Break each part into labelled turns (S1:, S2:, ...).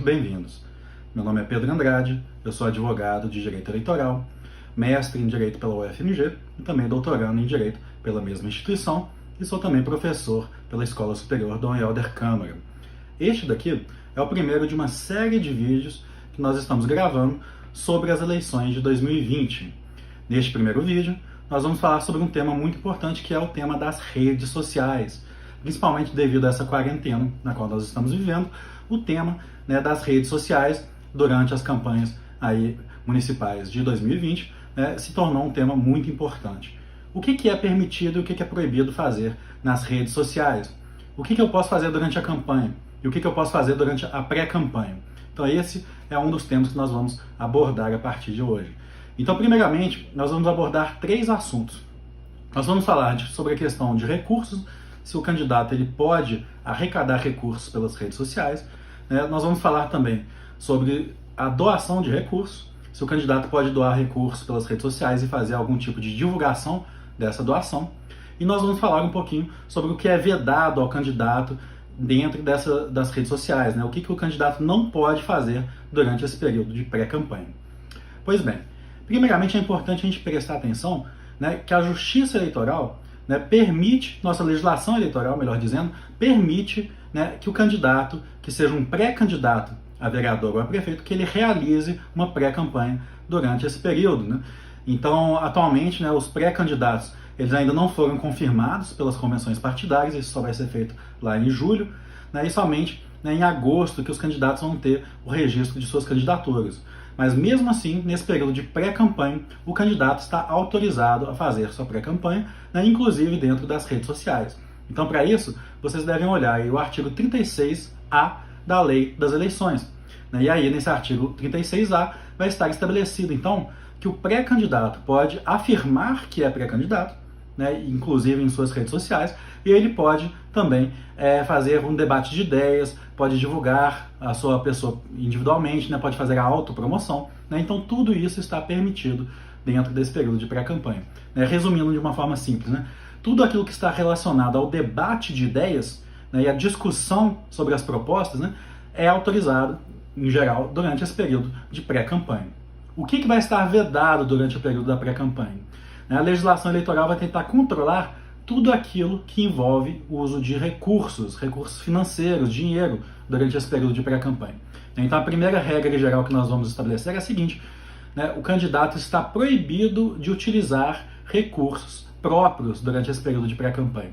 S1: bem-vindos. Meu nome é Pedro Andrade, eu sou advogado de Direito Eleitoral, mestre em Direito pela UFMG e também doutorando em Direito pela mesma instituição e sou também professor pela Escola Superior Dom Helder Câmara. Este daqui é o primeiro de uma série de vídeos que nós estamos gravando sobre as eleições de 2020. Neste primeiro vídeo, nós vamos falar sobre um tema muito importante que é o tema das redes sociais, principalmente devido a essa quarentena na qual nós estamos vivendo, o tema das redes sociais durante as campanhas municipais de 2020 se tornou um tema muito importante. O que é permitido e o que é proibido fazer nas redes sociais? O que eu posso fazer durante a campanha? E o que eu posso fazer durante a pré-campanha? Então esse é um dos temas que nós vamos abordar a partir de hoje. Então, primeiramente, nós vamos abordar 3 assuntos. Nós vamos falar sobre a questão de recursos, se o candidato ele pode arrecadar recursos pelas redes sociais. Nós vamos falar também sobre a doação de recursos, se o candidato pode doar recursos pelas redes sociais e fazer algum tipo de divulgação dessa doação. E nós vamos falar um pouquinho sobre o que é vedado ao candidato dentro das redes sociais, o que o candidato não pode fazer durante esse período de pré-campanha. Pois bem, primeiramente é importante a gente prestar atenção que a Justiça Eleitoral permite, nossa legislação eleitoral, melhor dizendo, permite que o candidato, que seja um pré-candidato a vereador ou a prefeito, que ele realize uma pré-campanha durante esse período. Então, atualmente, os pré-candidatos, eles ainda não foram confirmados pelas convenções partidárias, isso só vai ser feito lá em julho, e somente em agosto que os candidatos vão ter o registro de suas candidaturas. Mas mesmo assim, nesse período de pré-campanha, o candidato está autorizado a fazer sua pré-campanha, inclusive dentro das redes sociais. Então, para isso, vocês devem olhar o artigo 36A da Lei das Eleições. E aí, nesse artigo 36A, vai estar estabelecido, então, que o pré-candidato pode afirmar que é pré-candidato, inclusive em suas redes sociais, e ele pode também fazer um debate de ideias, pode divulgar a sua pessoa individualmente, pode fazer a autopromoção. Então, tudo isso está permitido dentro desse período de pré-campanha. Resumindo de uma forma simples, tudo aquilo que está relacionado ao debate de ideias e a discussão sobre as propostas é autorizado, em geral, durante esse período de pré-campanha. O que vai estar vedado durante o período da pré-campanha? A legislação eleitoral vai tentar controlar tudo aquilo que envolve o uso de recursos financeiros, dinheiro, durante esse período de pré-campanha. Então, a primeira regra geral que nós vamos estabelecer é a seguinte: o candidato está proibido de utilizar recursos próprios durante esse período de pré-campanha.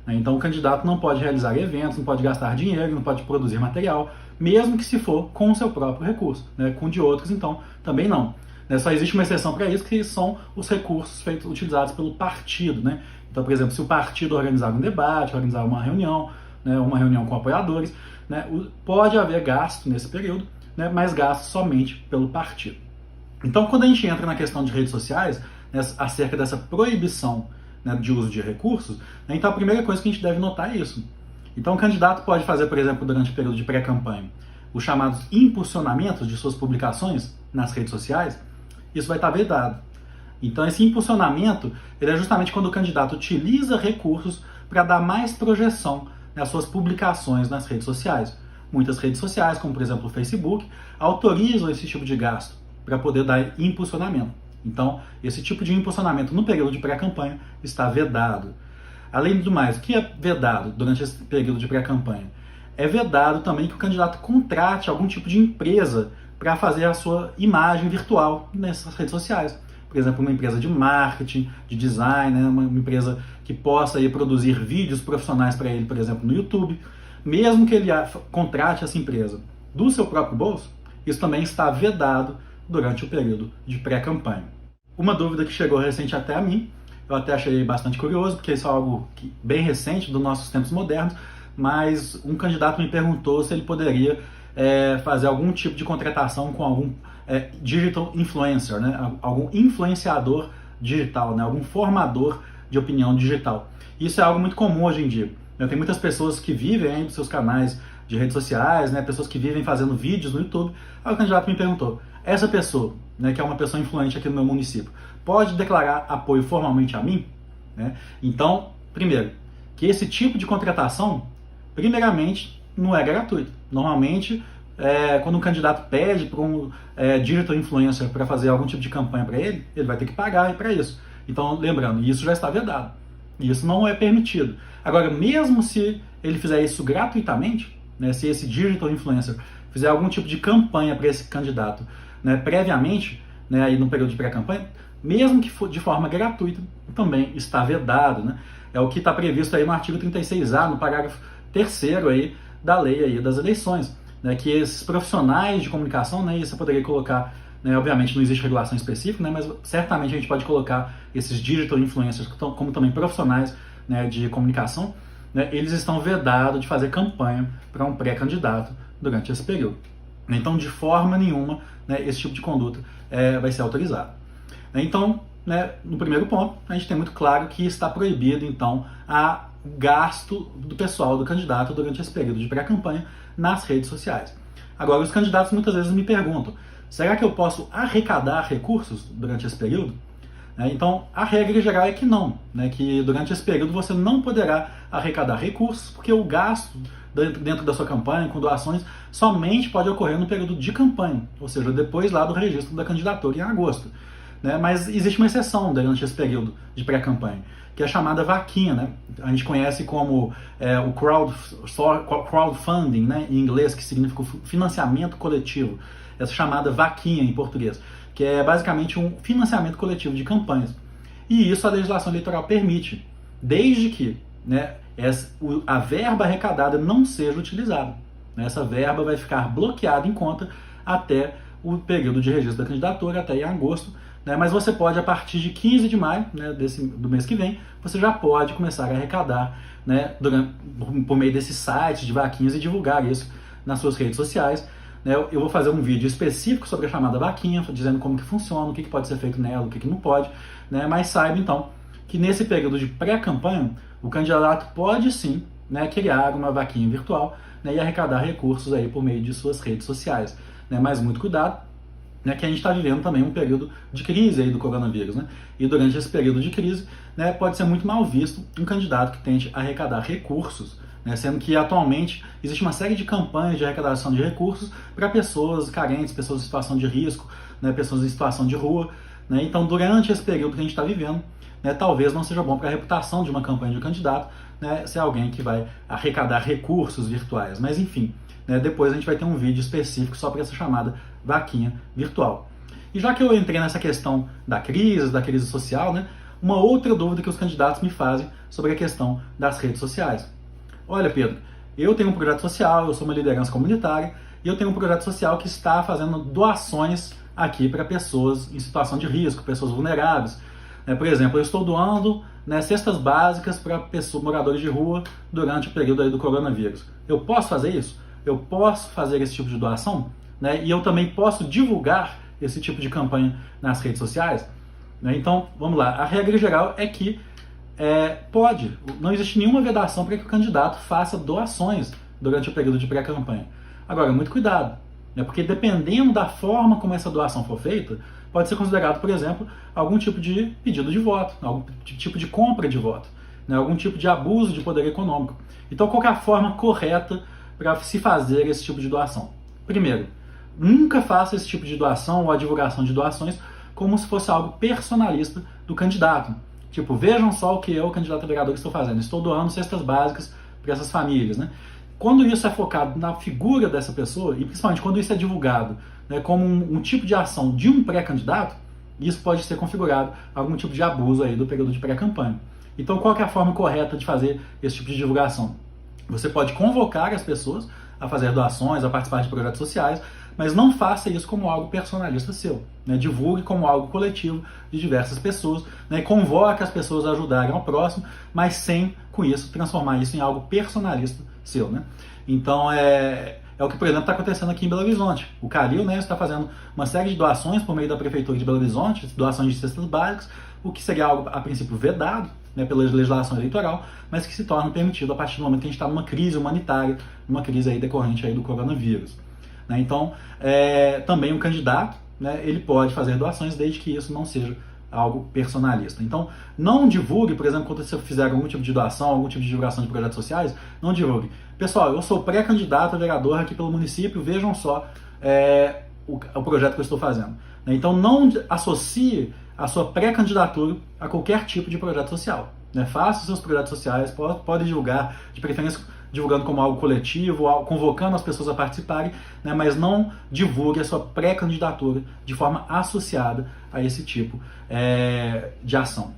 S1: Então, o candidato não pode realizar eventos, não pode gastar dinheiro, não pode produzir material, mesmo que se for com o seu próprio recurso. Com de outros, então, também não. Só existe uma exceção para isso, que são os recursos utilizados pelo partido. Então, por exemplo, se o partido organizar um debate, organizar uma reunião com apoiadores, pode haver gasto nesse período, mas gasto somente pelo partido. Então, quando a gente entra na questão de redes sociais, acerca dessa proibição de uso de recursos, então a primeira coisa que a gente deve notar é isso. Então, o candidato pode fazer, por exemplo, durante o período de pré-campanha, os chamados impulsionamentos de suas publicações nas redes sociais. Isso vai estar vedado. Então, esse impulsionamento ele é justamente quando o candidato utiliza recursos para dar mais projeção nas suas publicações nas redes sociais. Muitas redes sociais, como por exemplo o Facebook, autorizam esse tipo de gasto para poder dar impulsionamento. Então, esse tipo de impulsionamento no período de pré-campanha está vedado. Além do mais, o que é vedado durante esse período de pré-campanha? É vedado também que o candidato contrate algum tipo de empresa para fazer a sua imagem virtual nessas redes sociais. Por exemplo, uma empresa de marketing, de design, uma empresa que possa produzir vídeos profissionais para ele, por exemplo, no YouTube. Mesmo que ele contrate essa empresa do seu próprio bolso, isso também está vedado durante o período de pré-campanha. Uma dúvida que chegou recente até a mim, eu até achei bastante curioso, porque isso é algo bem recente dos nossos tempos modernos, mas um candidato me perguntou se ele poderia fazer algum tipo de contratação com algum digital influencer, algum influenciador digital, algum formador de opinião digital. Isso é algo muito comum hoje em dia. Tem muitas pessoas que vivem dos seus canais de redes sociais, pessoas que vivem fazendo vídeos no YouTube. Aí o candidato me perguntou, essa pessoa, que é uma pessoa influente aqui no meu município, pode declarar apoio formalmente a mim? Então, primeiro, que esse tipo de contratação, primeiramente, não é gratuito. Normalmente, quando um candidato pede para um digital influencer para fazer algum tipo de campanha para ele, ele vai ter que pagar para isso. Então, lembrando, isso já está vedado. Isso não é permitido. Agora, mesmo se ele fizer isso gratuitamente, né, se esse digital influencer fizer algum tipo de campanha para esse candidato, né, previamente, né, aí no período de pré-campanha, mesmo que for de forma gratuita, também está vedado, né? É o que está previsto aí no artigo 36A, no parágrafo 3º aí da lei aí das eleições, né, que esses profissionais de comunicação, né, isso eu poderia colocar, né, obviamente não existe regulação específica, né, mas certamente a gente pode colocar esses digital influencers como também profissionais, né, de comunicação, né, eles estão vedados de fazer campanha para um pré-candidato durante esse período. Então, de forma nenhuma, né, esse tipo de conduta vai ser autorizado. Então, né, no primeiro ponto, a gente tem muito claro que está proibido, então, o gasto do pessoal do candidato durante esse período de pré-campanha nas redes sociais. Agora, os candidatos muitas vezes me perguntam, será que eu posso arrecadar recursos durante esse período? Então, a regra geral é que não, né, que durante esse período você não poderá arrecadar recursos, porque o gasto dentro da sua campanha, com doações, somente pode ocorrer no período de campanha, ou seja, depois lá do registro da candidatura em agosto. Né? Mas existe uma exceção durante esse período de pré-campanha, que é a chamada vaquinha, né? A gente conhece como o crowdfunding, né, em inglês, que significa financiamento coletivo, essa chamada vaquinha em português, que é basicamente um financiamento coletivo de campanhas. E isso a legislação eleitoral permite, desde que, né, a verba arrecadada não seja utilizada. Essa verba vai ficar bloqueada em conta até o período de registro da candidatura, até em agosto, né, mas você pode, a partir de 15 de maio, né, do mês que vem, você já pode começar a arrecadar, né, por meio desses sites de vaquinhas e divulgar isso nas suas redes sociais. Eu vou fazer um vídeo específico sobre a chamada vaquinha, dizendo como que funciona, o que pode ser feito nela, o que não pode, né, mas saiba então que nesse período de pré-campanha, o candidato pode sim, né, criar uma vaquinha virtual, né, e arrecadar recursos aí por meio de suas redes sociais. Né, mas muito cuidado, né, que a gente está vivendo também um período de crise aí do coronavírus, né? E durante esse período de crise, né, pode ser muito mal visto um candidato que tente arrecadar recursos, né, sendo que atualmente existe uma série de campanhas de arrecadação de recursos para pessoas carentes, pessoas em situação de risco, né, pessoas em situação de rua, né? Então, durante esse período que a gente está vivendo, né, talvez não seja bom para a reputação de uma campanha de um candidato, né, ser alguém que vai arrecadar recursos virtuais. Mas enfim, né, depois a gente vai ter um vídeo específico só para essa chamada vaquinha virtual. E já que eu entrei nessa questão da crise social, né, uma outra dúvida que os candidatos me fazem sobre a questão das redes sociais. Olha, Pedro, eu tenho um projeto social, eu sou uma liderança comunitária, e eu tenho um projeto social que está fazendo doações aqui para pessoas em situação de risco, pessoas vulneráveis. Por exemplo, eu estou doando, né, cestas básicas para moradores de rua durante o período aí do coronavírus. Eu posso fazer isso? Eu posso fazer esse tipo de doação? Né? E eu também posso divulgar esse tipo de campanha nas redes sociais? Né? Então, vamos lá. A regra geral é que pode. Não existe nenhuma vedação para que o candidato faça doações durante o período de pré-campanha. Agora, muito cuidado, né? Porque dependendo da forma como essa doação for feita, pode ser considerado, por exemplo, algum tipo de pedido de voto, algum tipo de compra de voto, né? Algum tipo de abuso de poder econômico. Então, qual que é a forma correta para se fazer esse tipo de doação? Primeiro, nunca faça esse tipo de doação ou a divulgação de doações como se fosse algo personalista do candidato. Tipo, vejam só o que eu, candidato a vereador, estou fazendo. Estou doando cestas básicas para essas famílias, né? Quando isso é focado na figura dessa pessoa, e principalmente quando isso é divulgado, né, como um tipo de ação de um pré-candidato, isso pode ser configurado algum tipo de abuso aí do período de pré-campanha. Então, qual que é a forma correta de fazer esse tipo de divulgação? Você pode convocar as pessoas a fazer doações, a participar de projetos sociais, mas não faça isso como algo personalista seu. Né? Divulgue como algo coletivo de diversas pessoas, né? Convoque as pessoas a ajudarem ao próximo, mas sem, com isso, transformar isso em algo personalista seu. Né? Então, é o que, por exemplo, está acontecendo aqui em Belo Horizonte. O Calil, né, está fazendo uma série de doações por meio da Prefeitura de Belo Horizonte, doações de cestas básicas, o que seria algo, a princípio, vedado, né, pela legislação eleitoral, mas que se torna permitido a partir do momento que a gente está numa crise humanitária, numa crise aí decorrente aí do coronavírus. Né? Então, também o candidato, né, ele pode fazer doações desde que isso não seja algo personalista. Então, não divulgue, por exemplo, quando você fizer algum tipo de doação, algum tipo de divulgação de projetos sociais, não divulgue. Pessoal, eu sou pré-candidato a vereador aqui pelo município, vejam só o projeto que eu estou fazendo. Então, não associe a sua pré-candidatura a qualquer tipo de projeto social. Faça os seus projetos sociais, pode divulgar, de preferência divulgando como algo coletivo, convocando as pessoas a participarem, mas não divulgue a sua pré-candidatura de forma associada a esse tipo de ação.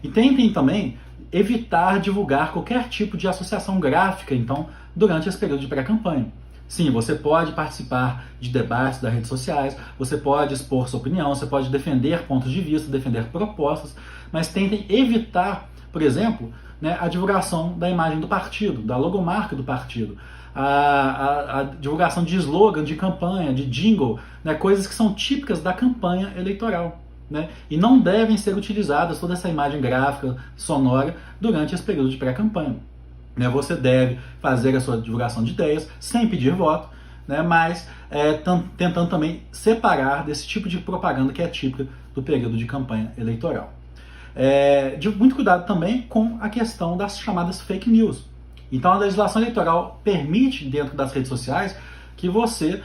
S1: E tentem também evitar divulgar qualquer tipo de associação gráfica, então, durante esse período de pré-campanha. Sim, você pode participar de debates das redes sociais, você pode expor sua opinião, você pode defender pontos de vista, defender propostas, mas tentem evitar, por exemplo, a divulgação da imagem do partido, da logomarca do partido, a divulgação de slogan de campanha, de jingle, coisas que são típicas da campanha eleitoral. E não devem ser utilizadas toda essa imagem gráfica, sonora, durante esse período de pré-campanha. Você deve fazer a sua divulgação de ideias sem pedir voto, mas tentando também separar desse tipo de propaganda que é típica do período de campanha eleitoral. Muito cuidado também com a questão das chamadas fake news. Então a legislação eleitoral permite, dentro das redes sociais, que você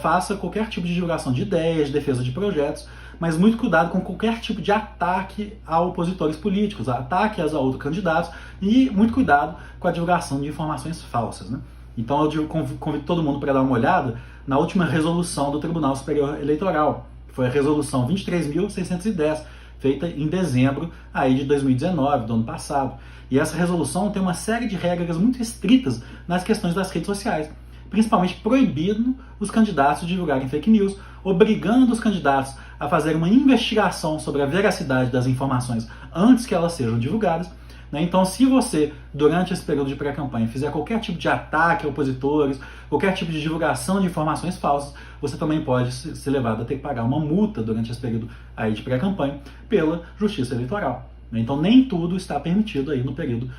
S1: faça qualquer tipo de divulgação de ideias, de defesa de projetos, mas muito cuidado com qualquer tipo de ataque a opositores políticos, ataque a outros candidatos, e muito cuidado com a divulgação de informações falsas. Então eu convido todo mundo para dar uma olhada na última resolução do Tribunal Superior Eleitoral, que foi a resolução 23.610, feita em dezembro de 2019, do ano passado. E essa resolução tem uma série de regras muito estritas nas questões das redes sociais, principalmente proibindo os candidatos de divulgarem fake news, obrigando os candidatos a fazer uma investigação sobre a veracidade das informações antes que elas sejam divulgadas. Então, se você, durante esse período de pré-campanha, fizer qualquer tipo de ataque a opositores, qualquer tipo de divulgação de informações falsas, você também pode ser levado a ter que pagar uma multa durante esse período de pré-campanha pela Justiça Eleitoral. Então, nem tudo está permitido no período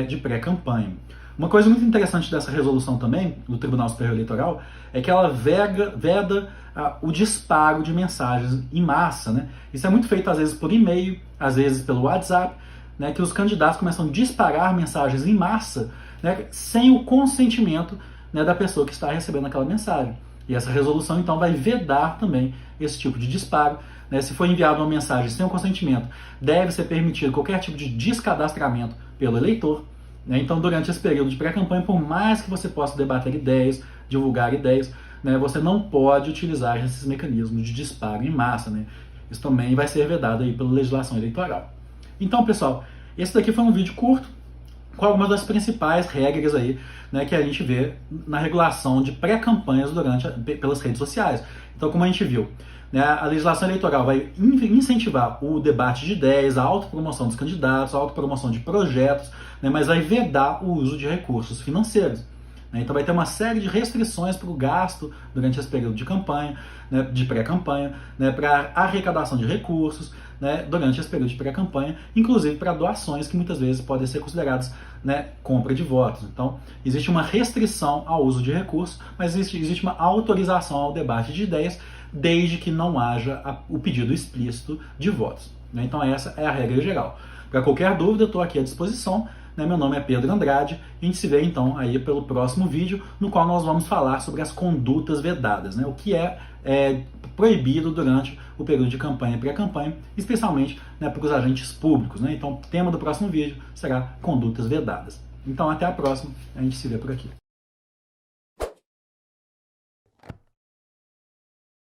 S1: de pré-campanha. Uma coisa muito interessante dessa resolução também, do Tribunal Superior Eleitoral, é que ela veda o disparo de mensagens em massa. Isso é muito feito às vezes por e-mail, às vezes pelo WhatsApp, que os candidatos começam a disparar mensagens em massa, sem o consentimento da pessoa que está recebendo aquela mensagem. E essa resolução então vai vedar também esse tipo de disparo. Se for enviada uma mensagem sem o consentimento, deve ser permitido qualquer tipo de descadastramento pelo eleitor. Então, durante esse período de pré-campanha, por mais que você possa debater ideias, divulgar ideias, você não pode utilizar esses mecanismos de disparo em massa. Isso também vai ser vedado pela legislação eleitoral. Então, pessoal, esse daqui foi um vídeo curto com algumas das principais regras que a gente vê na regulação de pré-campanhas pelas redes sociais. Então, como a gente viu, a legislação eleitoral vai incentivar o debate de ideias, a autopromoção dos candidatos, a autopromoção de projetos, mas vai vedar o uso de recursos financeiros. Então vai ter uma série de restrições para o gasto durante esse período de campanha, de pré-campanha, para arrecadação de recursos, durante esse período de pré-campanha, inclusive para doações que muitas vezes podem ser consideradas compra de votos. Então existe uma restrição ao uso de recursos, mas existe uma autorização ao debate de ideias, desde que não haja o pedido explícito de votos. Então essa é a regra geral. Para qualquer dúvida, eu estou aqui à disposição. Meu nome é Pedro Andrade e a gente se vê então pelo próximo vídeo, no qual nós vamos falar sobre as condutas vedadas, o que é proibido durante o período de campanha e pré-campanha, especialmente para os agentes públicos. Então o tema do próximo vídeo será condutas vedadas. Então até a próxima, a gente se vê por aqui.